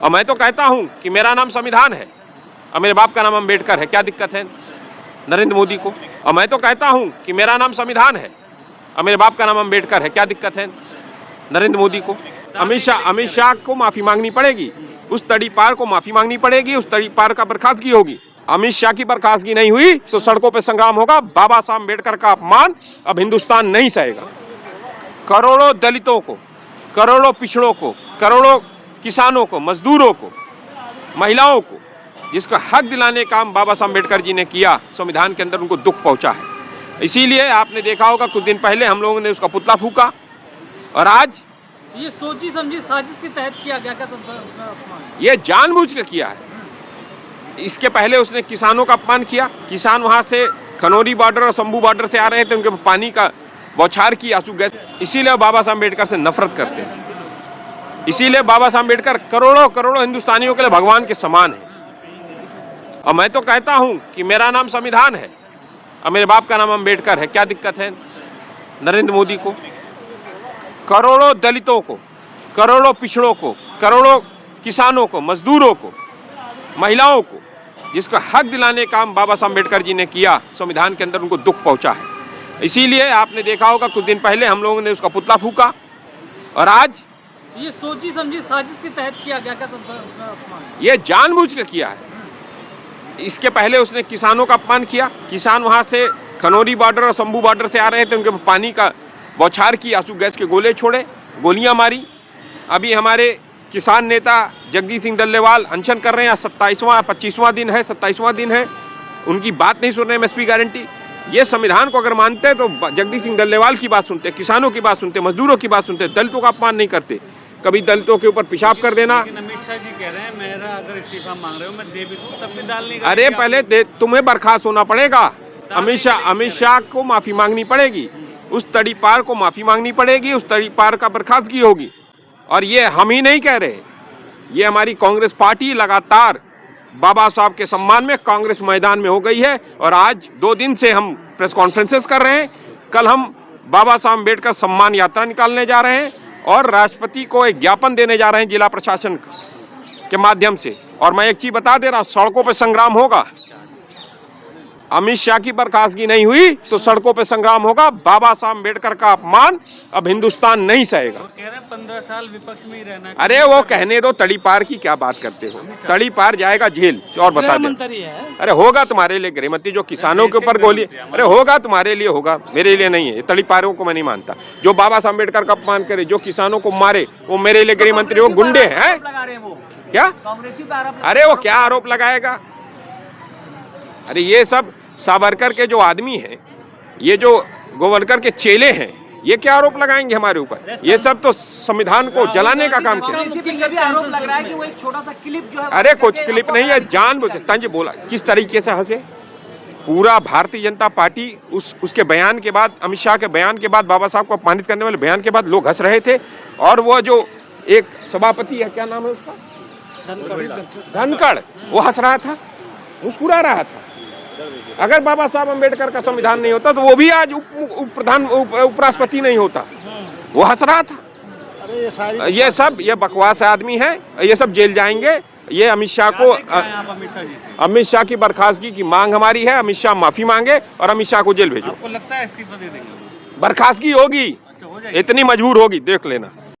और मैं तो कहता हूं कि मेरा नाम संविधान है और मेरे बाप का नाम अम्बेडकर है, क्या दिक्कत है नरेंद्र मोदी को? और मैं तो कहता हूं कि मेरा नाम संविधान है और मेरे बाप का नाम अम्बेडकर है, क्या दिक्कत है नरेंद्र मोदी को? अमित शाह को माफी मांगनी पड़ेगी, उस तड़ीपार को माफी मांगनी पड़ेगी, उस तड़ीपार का बर्खास्तगी होगी। अमित शाह की बर्खास्तगी नहीं हुई तो सड़कों पर संग्राम होगा। बाबा साहब अम्बेडकर का अपमान अब हिंदुस्तान नहीं सहेगा। करोड़ों दलितों को, करोड़ों पिछड़ों को, करोड़ों किसानों को, मजदूरों को, महिलाओं को, जिसका हक दिलाने का काम बाबा साहब अम्बेडकर जी ने किया, संविधान के अंदर उनको दुख पहुंचा है। इसीलिए आपने देखा होगा कुछ दिन पहले हम लोगों ने उसका पुतला फूका और आज ये सोची समझी साजिश के तहत किया गया क्या अपमान? ये जानबूझ के किया है। इसके पहले उसने किसानों का अपमान किया। किसान वहां से खनौरी बॉर्डर और शंभू बॉर्डर से आ रहे थे, उनके पानी का बौछार की, आंसू गैस। इसीलिए बाबा साहब अम्बेडकर से नफरत करते हैं। इसीलिए बाबा साहब अम्बेडकर करोड़ों करोड़ों हिंदुस्तानियों के लिए भगवान के समान है। और मैं तो कहता हूं कि मेरा नाम संविधान है और मेरे बाप का नाम अम्बेडकर है, क्या दिक्कत है नरेंद्र मोदी को? करोड़ों दलितों को, करोड़ों पिछड़ों को, करोड़ों किसानों को, मजदूरों को, महिलाओं को, जिसका हक दिलाने का काम बाबा साहब अम्बेडकर जी ने किया, संविधान के अंदर उनको दुख पहुंचा है। इसीलिए आपने देखा होगा कुछ दिन पहले हम लोगों ने उसका पुतला फूका और आज ये सोची समझी साजिश के तहत किया गया क्या अपमान? ये जानबूझ के किया है। इसके पहले उसने किसानों का अपमान किया। किसान वहां से खनौरी बॉर्डर और शंभू बॉर्डर से आ रहे थे, उनके पानी का बौछार की, आंसू गैस के गोले छोड़े, गोलियां मारी। अभी हमारे किसान नेता जगदीश सिंह डल्लेवाल अनशन कर रहे हैं। 25वां दिन है, 27वां दिन है, उनकी बात नहीं सुन रहे एमएसपी गारंटी। ये संविधान को अगर मानते हैं तो जगदीश सिंह डल्लेवाल की बात सुनते, किसानों की बात सुनते, मजदूरों की बात सुनते, दलितों का अपमान नहीं करते। कभी दलितों के ऊपर पेशाब कर देना। अमित शाह जी कह रहे हैं मेरा अगर इस्तीफा मांग रहे हो मैं दे भी दूं, तब भी दाल नहीं। अरे पहले तुम्हें बर्खास्त होना पड़ेगा। अमित शाह को माफी मांगनी पड़ेगी, उस तड़ीपार को माफी मांगनी पड़ेगी, उस तड़ीपार का बर्खास्तगी होगी। और ये हम ही नहीं कह रहे, ये हमारी कांग्रेस पार्टी लगातार बाबा साहब के सम्मान में कांग्रेस मैदान में हो गई है। और आज 2 दिन से हम प्रेस कॉन्फ्रेंसेस कर रहे हैं। कल हम बाबा साहब अम्बेडकर सम्मान यात्रा निकालने जा रहे हैं और राष्ट्रपति को एक ज्ञापन देने जा रहे हैं जिला प्रशासन के माध्यम से। और मैं एक चीज बता दे रहा, सड़कों पर संग्राम होगा। अमित शाह की बर्खास्तगी नहीं हुई तो सड़कों पर संग्राम होगा। बाबा साहब अम्बेडकर का अपमान अब हिंदुस्तान नहीं सहेगा। कह रहे हैं 15 साल विपक्ष में ही रहना। अरे वो कहने दो, तड़ीपार की क्या बात करते हो? तड़ीपार जाएगा जेल। और बता दे, अरे होगा तुम्हारे लिए गृहमंत्री, जो किसानों के ऊपर गोली, अरे होगा तुम्हारे लिए, होगा, मेरे लिए नहीं है। तड़ीपारों को मैं नहीं मानता। जो बाबा साहब अम्बेडकर का अपमान करे, जो किसानों को मारे, वो मेरे लिए गृहमंत्री, वो गुंडे हैं क्या? अरे वो क्या आरोप लगाएगा? अरे ये सब सावरकर के जो आदमी हैं, ये जो गोवलकर के चेले हैं, ये क्या आरोप लगाएंगे हमारे ऊपर? ये सब तो संविधान को जलाने का काम किया। भी आरोप लग रहा है कि वो एक छोटा सा क्लिप जो है, अरे कुछ क्लिप नहीं है, जानबूझ तंज बोला। किस तरीके से हंसे पूरा भारतीय जनता पार्टी उसके बयान के बाद, अमित शाह के बयान के बाद, बाबा साहब को अपमानित करने वाले बयान के बाद लोग हंस रहे थे। और वो जो एक सभापति है, क्या नाम है उसका, धनखड़, वो हंस रहा था, मुस्कुरा रहा था। अगर बाबा साहब अम्बेडकर का संविधान नहीं होता तो वो भी आज उपराष्ट्रपति नहीं होता। वो हंस रहा था। ये बकवास आदमी है, ये सब जेल जाएंगे। ये अमित शाह को, अमित शाह की बर्खास्तगी की मांग हमारी है। अमित शाह माफी मांगे और अमित शाह को जेल भेजो। आपको लगता है इस्तीफा दे देंगे? बर्खास्तगी होगी, इतनी मजबूर होगी, देख लेना।